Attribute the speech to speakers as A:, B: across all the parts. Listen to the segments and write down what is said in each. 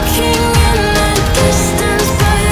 A: Walking in the distance, but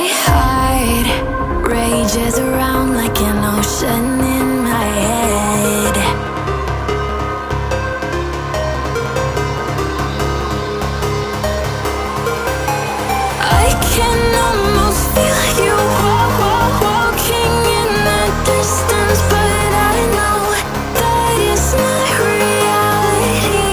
A: My heart rages around like an ocean in my head. I can almost feel you walking in the distance, but I know that it's not reality.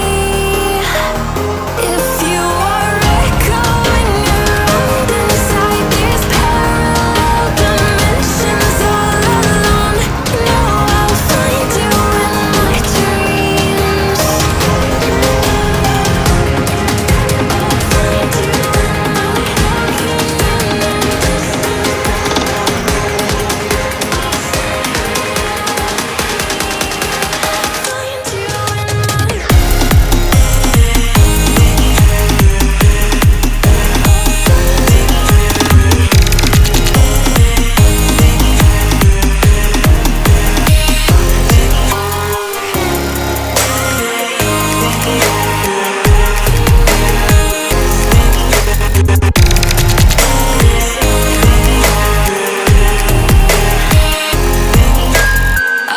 A: If you are echoing around inside these parallel dimensions all alone, know I'll find you in my dreams. I'll find you in my walking in the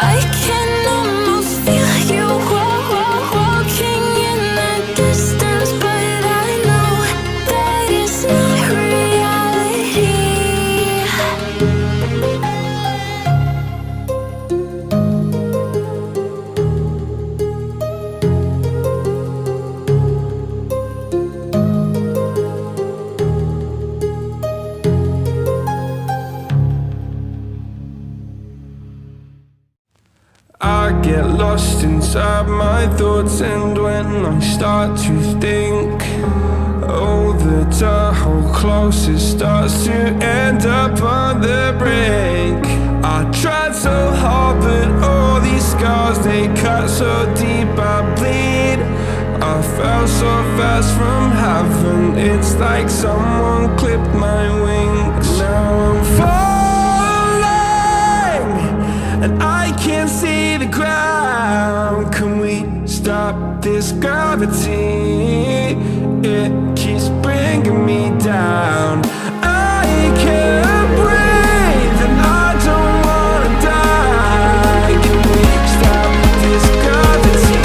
A: I can almost feel you walking in the distance, but I know that it's not reality.
B: I get lost inside my thoughts, and when I start to think, oh, the tunnel closer starts to end up on the brink. I tried so hard, but all these scars, they cut so deep I bleed. I fell so fast from heaven, it's like someone clipped my wings. Now I'm falling, and I can't see the ground. Can we stop this gravity? It keeps bringing me down. I can't breathe and I don't wanna die. Can we stop this gravity?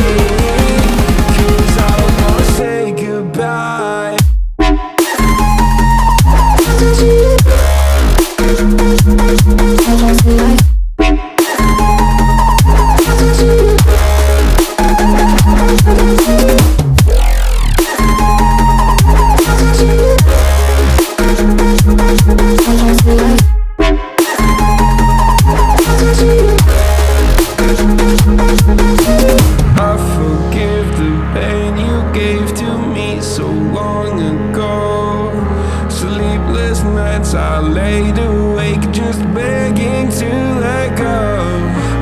B: 'Cause I don't wanna say goodbye. I forgive the pain you gave to me so long ago. Sleepless nights I laid awake just begging to let go.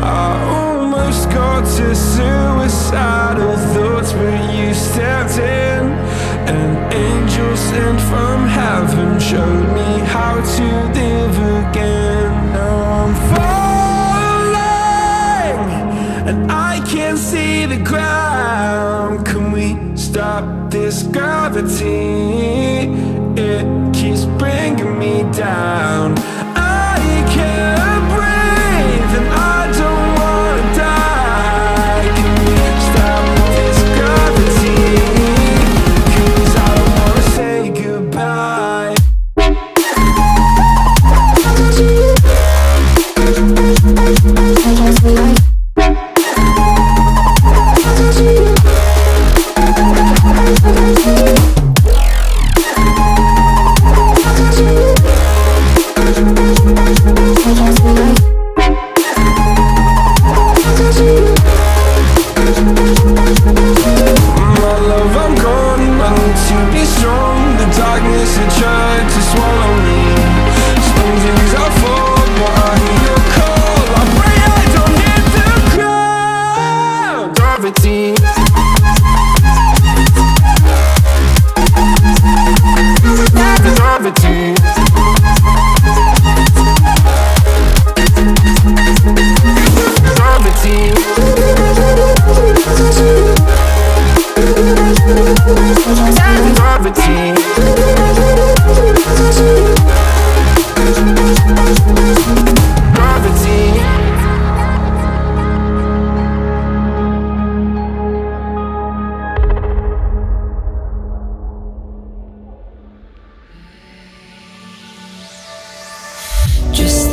B: I almost got to suicidal thoughts, but you stepped in. An angel sent from heaven showed me how to live again. Now I'm falling, and I can't see the ground. Can we stop this gravity? It keeps bringing me down. I can't breathe and I don't wanna die. Can we stop this gravity? 'Cause I don't wanna say goodbye.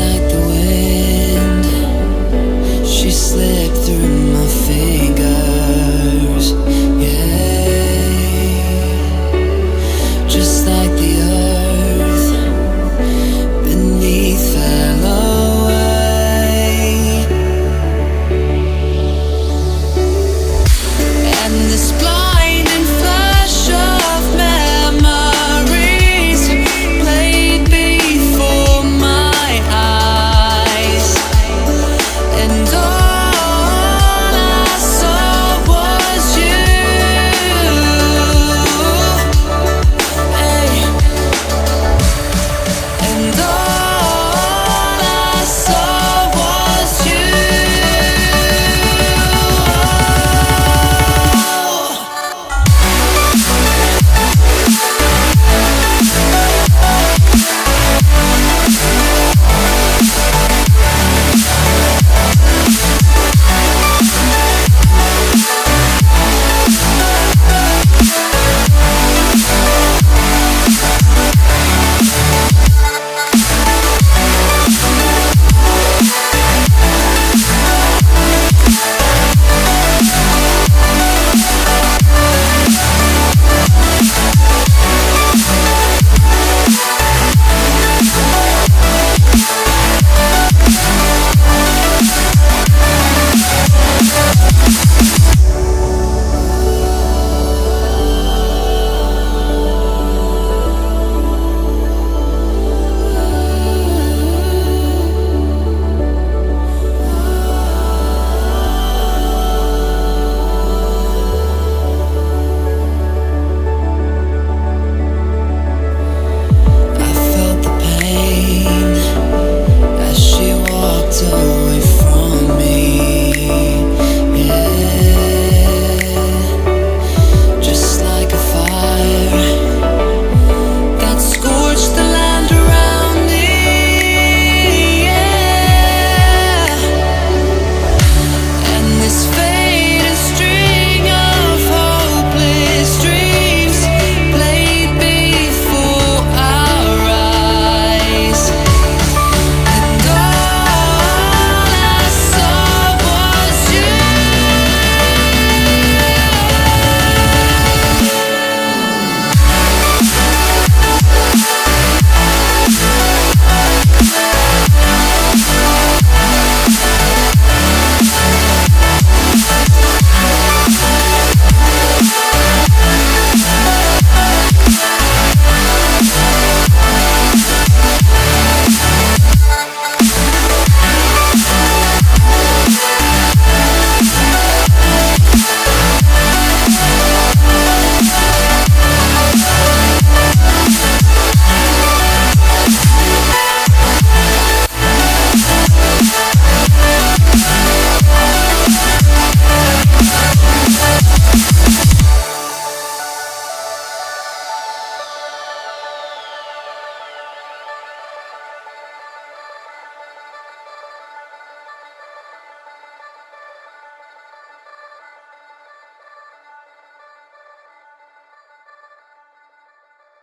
A: like the